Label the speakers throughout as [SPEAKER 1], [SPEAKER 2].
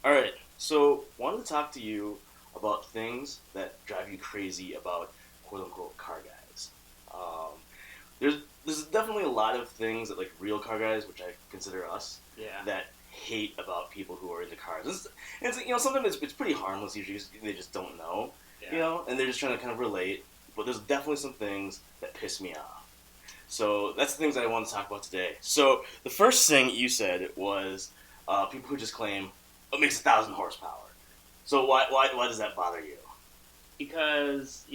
[SPEAKER 1] All right, so wanted to talk to you about things that drive you crazy about quote unquote car guys. Um, there's there's definitely a lot of things that like real car guys, which I consider us,
[SPEAKER 2] Yeah.
[SPEAKER 1] that hate about people who are into cars. Sometimes it's pretty harmless. Usually they just don't know,
[SPEAKER 2] Yeah.
[SPEAKER 1] and they're just trying to kind of relate. But there's definitely some things that piss me off. So that's the things that I want to talk about today. So the first thing you said was people who just claim it makes 1,000 horsepower. So why does that bother you?
[SPEAKER 2] Because,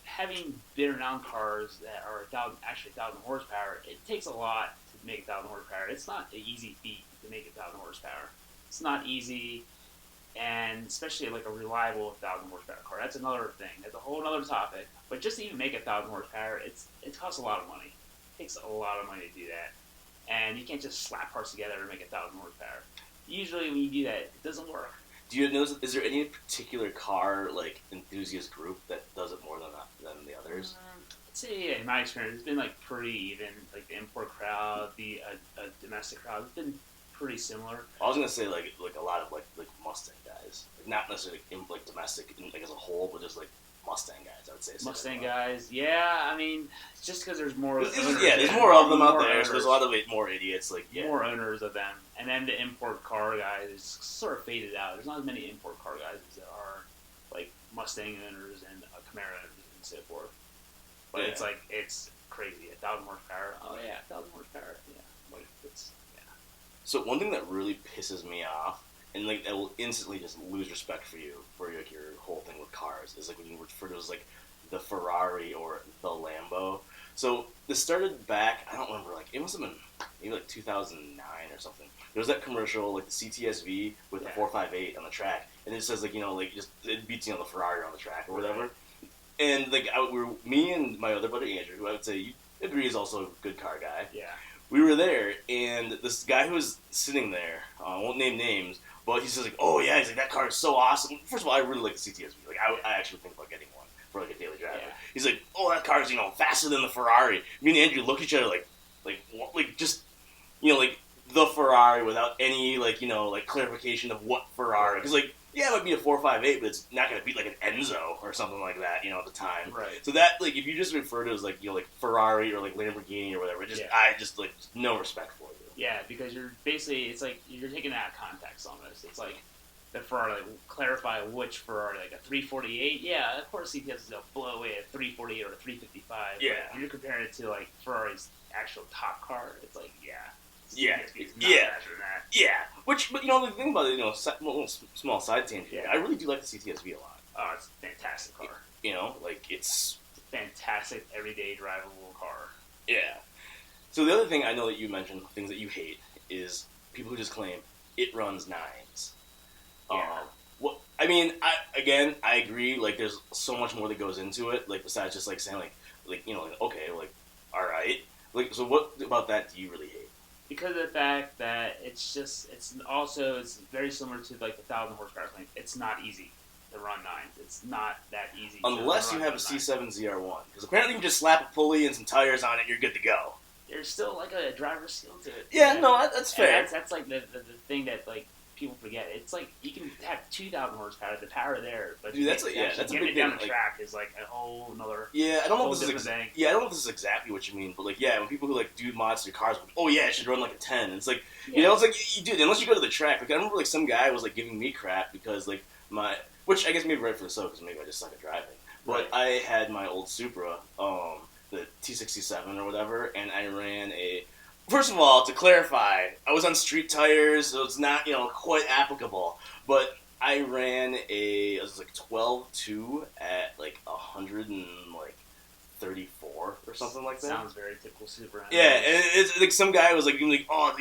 [SPEAKER 2] having been around cars that are actually 1,000 horsepower, it takes a lot to make 1,000 horsepower. It's not an easy feat to make 1,000 horsepower. It's not easy, and especially like a reliable 1,000 horsepower car. That's another thing. That's a whole other topic. But just to even make 1,000 horsepower, it costs a lot of money. It takes a lot of money to do that, and you can't just slap parts together and make 1,000 horsepower. Usually, when you do that, it doesn't work.
[SPEAKER 1] Do you know? Is there any particular car like enthusiast group that does it more than the others?
[SPEAKER 2] I'd say in my experience, it's been like pretty even. Like the import crowd, the domestic crowd, it's been pretty similar.
[SPEAKER 1] I was gonna say like a lot of like Mustang guys, like not necessarily like domestic like as a whole, but just like Mustang guys. I would say
[SPEAKER 2] Mustang guys, yeah. I mean, it's just because there's more owners.
[SPEAKER 1] Yeah, there's more of them out there,
[SPEAKER 2] owners,
[SPEAKER 1] so there's a lot of more idiots. Like
[SPEAKER 2] more owners of them, and then the import car guys is sort of faded out. There's not as many import car guys as there are like Mustang owners and Camaro owners and so forth. But
[SPEAKER 1] Yeah.
[SPEAKER 2] it's crazy. 1,000 horsepower. Oh yeah, 1,000 horsepower. Yeah, like it's yeah.
[SPEAKER 1] So one thing that really pisses me off, and like that will instantly just lose respect for you for like your whole thing with cars, is like when you refer to it as like the Ferrari or the Lambo. So this started back. I don't remember. Like it must have been maybe like 2009 or something. There was that commercial like the CTSV with the
[SPEAKER 2] Yeah.
[SPEAKER 1] 458 on the track, and it says like like just it beats the Ferrari on the track or whatever.
[SPEAKER 2] Right.
[SPEAKER 1] And like me and my other buddy Andrew, who I would say you agree is also a good car guy,
[SPEAKER 2] Yeah.
[SPEAKER 1] we were there, and this guy who was sitting there, I won't name names, but he says like, "Oh yeah," he's like, "That car is so awesome." First of all, I really like the CTSV. Like, I actually think about getting one for like a daily driver.
[SPEAKER 2] Yeah.
[SPEAKER 1] He's like, "Oh, that car is faster than the Ferrari." Me and Andrew look at each other like what? Like just like the Ferrari without any like clarification of what Ferrari, because like. Yeah, it might be a 458, but it's not going to beat like an Enzo or something like that, at the time.
[SPEAKER 2] Right.
[SPEAKER 1] So that, like, if you just refer to it as like, like Ferrari or like Lamborghini or whatever,
[SPEAKER 2] Yeah.
[SPEAKER 1] I just like no respect for you.
[SPEAKER 2] Yeah, because you're basically it's like you're taking it out of context almost. It's like the Ferrari, like, clarify which Ferrari, like a 348. Yeah, of course CTS is gonna blow away a 348 or a 355.
[SPEAKER 1] Yeah.
[SPEAKER 2] But you're comparing it to like Ferrari's actual top car. It's like
[SPEAKER 1] Yeah.
[SPEAKER 2] it's not
[SPEAKER 1] Yeah.
[SPEAKER 2] faster than that.
[SPEAKER 1] Yeah, but the thing about it, small side tangent.
[SPEAKER 2] Yeah.
[SPEAKER 1] I really do like the CTSV a lot.
[SPEAKER 2] Oh, it's a fantastic car.
[SPEAKER 1] Like it's
[SPEAKER 2] It's a fantastic everyday drivable car.
[SPEAKER 1] yeah. So the other thing I know that you mentioned, things that you hate, is people who just claim it runs nines.
[SPEAKER 2] Yeah.
[SPEAKER 1] What I mean, I agree. Like, there's so much more that goes into it. Like, besides just like saying like okay, like all right. Like, so what about that do you really hate?
[SPEAKER 2] Because of the fact that it's very similar to like the 1,000 horsepower claim. It's not easy to run nines. It's not that easy.
[SPEAKER 1] Unless
[SPEAKER 2] to
[SPEAKER 1] you
[SPEAKER 2] run
[SPEAKER 1] have a
[SPEAKER 2] nines.
[SPEAKER 1] C7 ZR1, because apparently you can just slap a pulley and some tires on it, and you're good to go.
[SPEAKER 2] There's still like a driver's skill to it.
[SPEAKER 1] Yeah, no, that's
[SPEAKER 2] And
[SPEAKER 1] fair.
[SPEAKER 2] that's like the thing that like people forget. It's like you can have 2,000 horsepower, the power there, but
[SPEAKER 1] Dude, that's
[SPEAKER 2] actually
[SPEAKER 1] that's a
[SPEAKER 2] getting
[SPEAKER 1] big
[SPEAKER 2] it down
[SPEAKER 1] thing.
[SPEAKER 2] the
[SPEAKER 1] Like,
[SPEAKER 2] track is like a whole another.
[SPEAKER 1] yeah, I don't know
[SPEAKER 2] Whole
[SPEAKER 1] if this is
[SPEAKER 2] different thing.
[SPEAKER 1] yeah, I don't know if this is exactly what you mean, but like, yeah, when people who like do mods to cars, like, oh yeah, it should run like a 10. And it's like, it's like you do unless you go to the track. Like, I remember like some guy was like giving me crap because like which I guess maybe rightfully so, because maybe I just suck at driving. But
[SPEAKER 2] Right.
[SPEAKER 1] I had my old Supra, the T67 or whatever, and I ran a. First of all, to clarify, I was on street tires, so it's not quite applicable. But I ran it was like 12.2 at like 134 or something like that.
[SPEAKER 2] Sounds very typical Super.
[SPEAKER 1] Yeah, and it's like some guy was like, oh,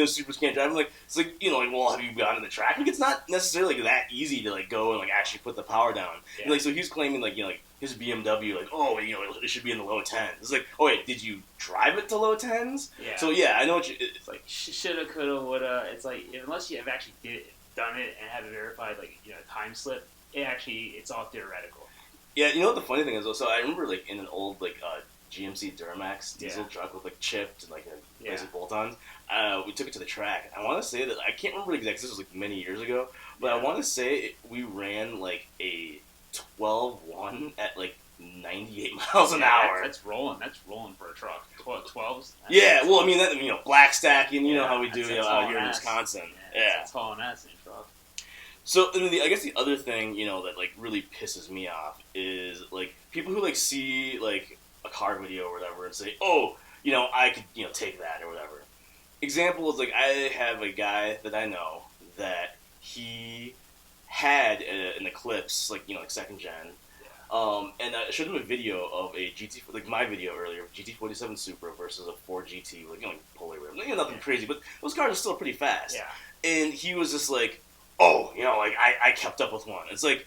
[SPEAKER 1] Supers can't drive. I'm like, it's like, well, have you gone to the track? Like, it's not necessarily like that easy to like go and like actually put the power down.
[SPEAKER 2] Yeah.
[SPEAKER 1] And, like, so he's claiming like, like his BMW, like, oh, it should be in the low tens. It's like, oh wait, did you drive it to low tens?
[SPEAKER 2] Yeah.
[SPEAKER 1] So yeah, I know what
[SPEAKER 2] It's like shoulda, coulda, woulda. It's like unless you have actually done it and have it verified, like time slip. It's all theoretical.
[SPEAKER 1] Yeah, you know what the funny thing is though? So I remember like in an old like GMC Duramax diesel
[SPEAKER 2] Yeah.
[SPEAKER 1] truck with like chipped and like a
[SPEAKER 2] Yeah.
[SPEAKER 1] basic bolt-ons. We took it to the track. I want to say that I can't remember exactly. This was like many years ago, but I
[SPEAKER 2] Yeah.
[SPEAKER 1] want to say we ran like a 12-1 at like 98 miles an
[SPEAKER 2] Yeah,
[SPEAKER 1] hour.
[SPEAKER 2] That's rolling. That's rolling for a truck. 12s.
[SPEAKER 1] Yeah, well, I mean, that, black stacking, you know
[SPEAKER 2] Yeah,
[SPEAKER 1] how we do
[SPEAKER 2] that's
[SPEAKER 1] out here in
[SPEAKER 2] hauling ass.
[SPEAKER 1] Wisconsin.
[SPEAKER 2] Yeah.
[SPEAKER 1] Yeah.
[SPEAKER 2] That's hauling ass in a truck.
[SPEAKER 1] So, and then I guess the other thing, that like really pisses me off is like people who like see like a car video or whatever and say, oh, I could, take that or whatever. Example is like I have a guy that I know that he had an Eclipse, like, like second gen. And I showed him a video of a GT, like my video earlier, GT47 Supra versus a Ford GT, like, like Polar rim. Nothing crazy, but those cars are still pretty fast.
[SPEAKER 2] Yeah.
[SPEAKER 1] And he was just like, oh, like I kept up with one. It's like,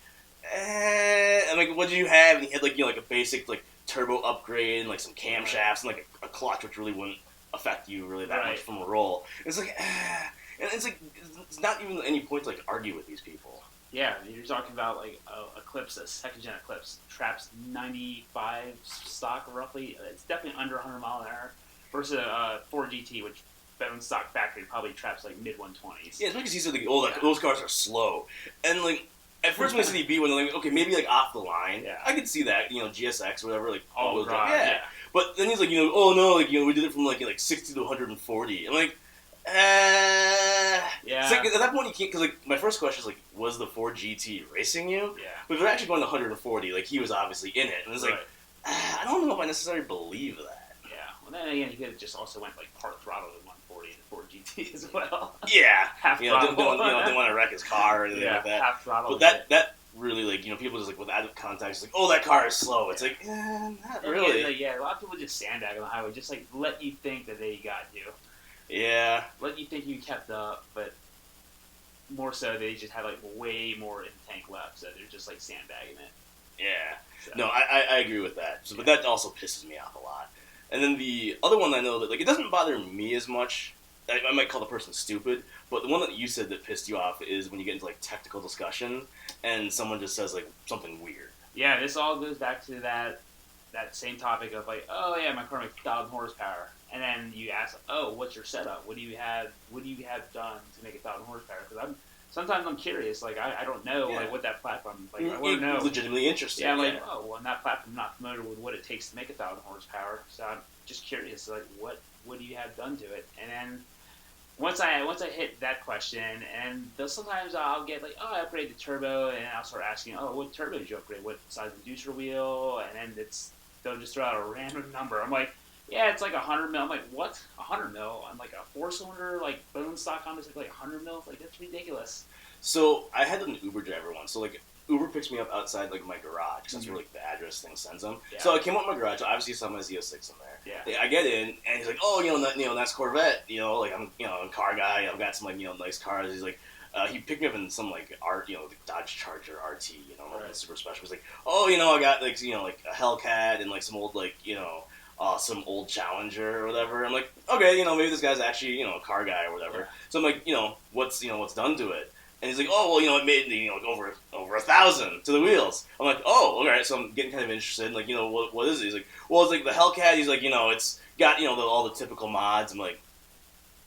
[SPEAKER 1] I'm like, what did you have? And he had like, like a basic like turbo upgrade and like some camshafts and like a clutch, which really wouldn't affect you really that much from a roll. It's like, and it's like, it's not even any point to like argue with these people.
[SPEAKER 2] Yeah, you're talking about like Eclipse, a second gen Eclipse, traps 95 stock roughly. It's definitely under 100 mile an hour versus a Ford GT, which bone stock factory probably traps like mid 120s.
[SPEAKER 1] Yeah, it's because he said like, oh, those cars are slow, and like at first when I said EB, when they're like, okay, maybe like off the line,
[SPEAKER 2] Yeah.
[SPEAKER 1] I could see that, GSX or whatever, like
[SPEAKER 2] all
[SPEAKER 1] drive,
[SPEAKER 2] yeah.
[SPEAKER 1] But then he's like, oh no, like we did it from like 60 to 140. I'm like,
[SPEAKER 2] yeah.
[SPEAKER 1] It's like, at that point you can't, because like my first question is like, was the Ford GT racing you?
[SPEAKER 2] Yeah.
[SPEAKER 1] But if they're actually going to 140, like he was obviously in it, and it's like, I don't know if I necessarily believe that.
[SPEAKER 2] Yeah. Well, then again, he could have just also went like part throttle to 140 in the Ford GT as well.
[SPEAKER 1] Yeah,
[SPEAKER 2] Half throttle.
[SPEAKER 1] Didn't want to wreck his car or anything
[SPEAKER 2] Yeah,
[SPEAKER 1] like that.
[SPEAKER 2] half throttle.
[SPEAKER 1] But that really, like, people just like without context, like, oh, that car is slow. It's like, not really.
[SPEAKER 2] Yeah, a lot of people just sandbag on the highway, just like let you think that they got you.
[SPEAKER 1] Yeah.
[SPEAKER 2] Let you think you kept up, but more so they just had like way more in the tank left, so they're just like sandbagging it.
[SPEAKER 1] Yeah.
[SPEAKER 2] So.
[SPEAKER 1] No, I agree with that. So, but that also pisses me off a lot. And then the other one I know that, like, it doesn't bother me as much. I might call the person stupid, but the one that you said that pissed you off is when you get into, like, technical discussion and someone just says, like, something weird.
[SPEAKER 2] Yeah, this all goes back to that same topic of, like, oh, yeah, my car makes 1,000 horsepower. And then you ask, oh, what's your setup? What do you have done to make 1,000 horsepower? Because sometimes I'm curious. Like, I don't know, like, what that platform, like, I want to know.
[SPEAKER 1] Legitimately interested.
[SPEAKER 2] Yeah, I'm like, oh, well, on that platform, I'm not familiar with what it takes to make 1,000 horsepower. So I'm just curious, like, what do you have done to it? And then once I hit that question, and sometimes I'll get like, oh, I upgraded the turbo, and I'll start asking, oh, what turbo did you upgrade? What size inducer wheel? And then they'll just throw out a random number. I'm like, yeah, it's like 100 mil. I'm like, what? 100 mil? I'm like a 4-cylinder, like bone stock Honda, like 100 mil? Like, that's ridiculous.
[SPEAKER 1] So I had an Uber driver once. So like Uber picks me up outside like my garage. Cause that's where like the address thing sends them.
[SPEAKER 2] Yeah.
[SPEAKER 1] So I came up my garage. Obviously saw my Z06 in there.
[SPEAKER 2] Yeah.
[SPEAKER 1] I get in and he's like, oh, nice Corvette. Like I'm a car guy. I've got some like nice cars. He's like. He picked me up in some like the Dodge Charger RT,
[SPEAKER 2] Right.
[SPEAKER 1] super special. He's like, oh, I got like like a Hellcat and like some old like some old Challenger or whatever. I'm like, okay, maybe this guy's actually a car guy or whatever.
[SPEAKER 2] Yeah.
[SPEAKER 1] So I'm like, what's done to it? And he's like, oh, well, it made like over 1,000 to the wheels. I'm like, oh, all right. So I'm getting kind of interested. Like, what is it? He's like, well, it's like the Hellcat. He's like, it's got all the typical mods. I'm like,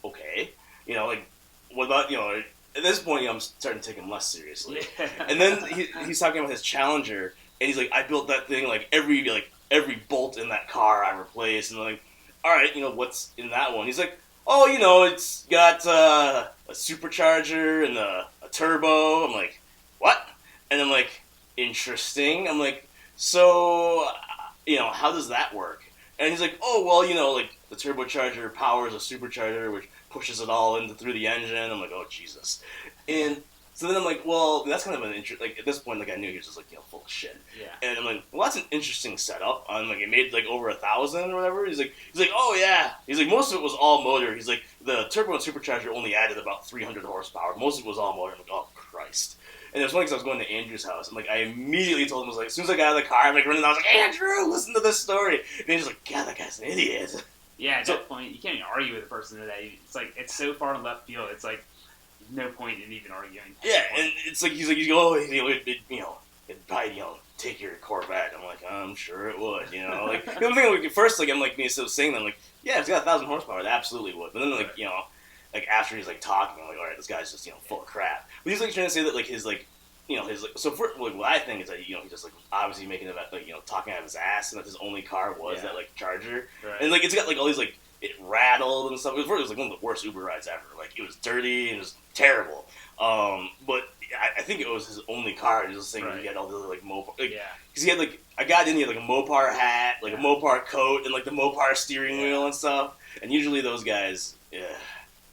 [SPEAKER 1] okay, like, what about At this point, I'm starting to take him less seriously.
[SPEAKER 2] Yeah.
[SPEAKER 1] And then he's talking about his Challenger, and he's like, I built that thing like every bolt in that car I replaced. And I'm like, all right, what's in that one? He's like, oh, it's got a supercharger and a turbo. I'm like, what? And I'm like, interesting. I'm like, so, how does that work? And he's like, oh, well, like the turbocharger powers a supercharger, which pushes it all through the engine. I'm like, oh, Jesus. And so then I'm like, well, that's kind of an like at this point, like I knew he was just like, full of shit.
[SPEAKER 2] Yeah.
[SPEAKER 1] And I'm like, well, that's an interesting setup. I'm like, it made like over 1,000 or whatever. He's like, oh yeah. He's like, most of it was all motor. He's like, the turbo and supercharger only added about 300 horsepower. Most of it was all motor. I'm like, oh Christ. And it was funny because I was going to Andrew's house, and like I immediately told him, I was like, as soon as I got out of the car, I'm like running. I was like, Andrew, listen to this story. And he's like, God, that guy's an idiot.
[SPEAKER 2] Yeah, at that point, you can't even argue with a person today. It's like, it's so far in left field. It's like, no point in even arguing.
[SPEAKER 1] Yeah, and it's like he's like, oh, it'd probably, take your Corvette. I'm like, I'm sure it would, Like, the thing, like, at first, like, I'm like, me, so saying that, I'm like, yeah, it's got 1,000 horsepower. It absolutely would. But then, like, like, after he's, like, talking, I'm like, all right, this guy's just, full of crap. But he's, like, trying to say that, like, his, like, his, like, so for, like, what I think is that, he just, like, obviously making it, like, talking out of his ass, and that his only car was that, like, Charger.
[SPEAKER 2] Right.
[SPEAKER 1] And, like, it's got, like, all these, like, it rattled and stuff. It was, like, one of the worst Uber rides ever. Like, it was dirty and it was terrible. But I think it was his only car. He was just saying he had all the other, like, Mopar. Like, because he had, like, I got in, he had, like, a Mopar hat, like, a Mopar coat, and, like, the Mopar steering wheel and stuff. And usually those guys,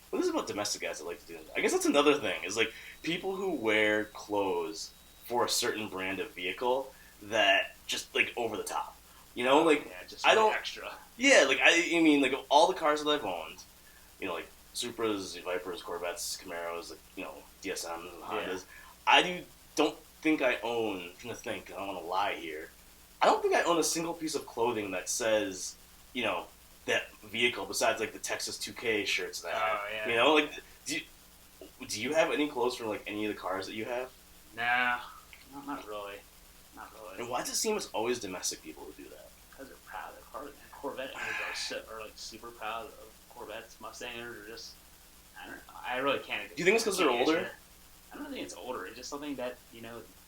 [SPEAKER 1] what is it about domestic guys that like to do that? I guess that's another thing, is, like, people who wear clothes for a certain brand of vehicle that just, like, over the top. Like,
[SPEAKER 2] just
[SPEAKER 1] I don't...
[SPEAKER 2] extra.
[SPEAKER 1] Yeah, like, I mean, like, of all the cars that I've owned, like, Supras, Vipers, Corvettes, Camaros, like, DSMs and Hondas, I don't think I own, I'm trying to think, I don't want to lie here, I don't think I own a single piece of clothing that says, that vehicle, besides, like, the Texas 2K shirts that I have. Like, do you have any clothes for, like, any of the cars that you have?
[SPEAKER 2] Nah, not really. Not really.
[SPEAKER 1] And why does it seem it's always domestic people who do that?
[SPEAKER 2] Because they're proud of their cars. Corvette owners are like super proud of Corvettes. Mustangers are just, I don't know. I really can't.
[SPEAKER 1] Do you think it's because they're older?
[SPEAKER 2] I don't think it's older. It's just something that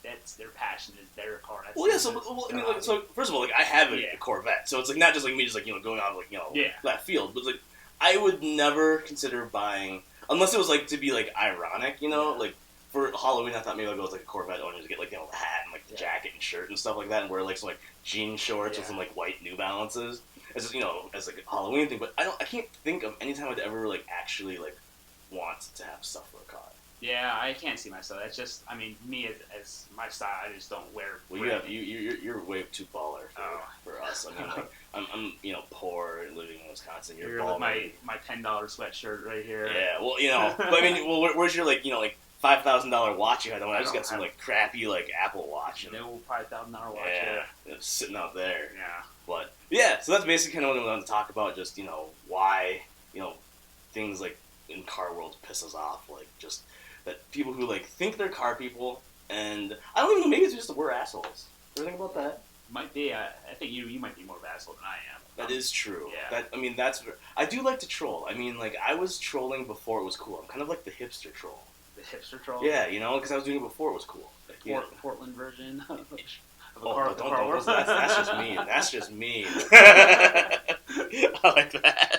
[SPEAKER 2] that's their passion, is their car. That's
[SPEAKER 1] I mean, like, so first of all, like, I have a Corvette, so it's like not just like me, just like going on like left field, but like I would never consider buying unless it was like to be like ironic, like. For Halloween, I thought maybe I'd go with like a Corvette owner to get like the hat and like the jacket and shirt and stuff like that, and wear like some like jean shorts with some like white New Balances as just, as like a Halloween thing. But I can't think of any time I'd ever like actually like want to have stuff for a car.
[SPEAKER 2] Yeah, I can't see myself. That's just, I mean, me as my style, I just don't wear.
[SPEAKER 1] Well, you're way too baller for us. I mean, like, I'm poor and living in Wisconsin. You're
[SPEAKER 2] with my $10 sweatshirt right here.
[SPEAKER 1] Yeah, well, but I mean, where's your like like $5,000 watch you had on? I just got some like crappy like Apple Watch.
[SPEAKER 2] No $5,000 watch.
[SPEAKER 1] Yeah, sitting out there.
[SPEAKER 2] Yeah.
[SPEAKER 1] But yeah, so that's basically kind of what I wanted to talk about. Just why things like in car world piss us off. Like just that people who like think they're car people, and I don't even know. Maybe it's just that we're assholes. Ever think about that?
[SPEAKER 2] Might be. I think you might be more of an asshole than I am.
[SPEAKER 1] That is true.
[SPEAKER 2] Yeah.
[SPEAKER 1] I do like to troll. I mean, like I was trolling before it was cool. I'm kind of like the hipster troll.
[SPEAKER 2] The hipster troll?
[SPEAKER 1] Yeah, because I was doing it before it was cool.
[SPEAKER 2] Like, Portland version of a
[SPEAKER 1] car.
[SPEAKER 2] Don't.
[SPEAKER 1] That's just mean. That's just mean. I like that.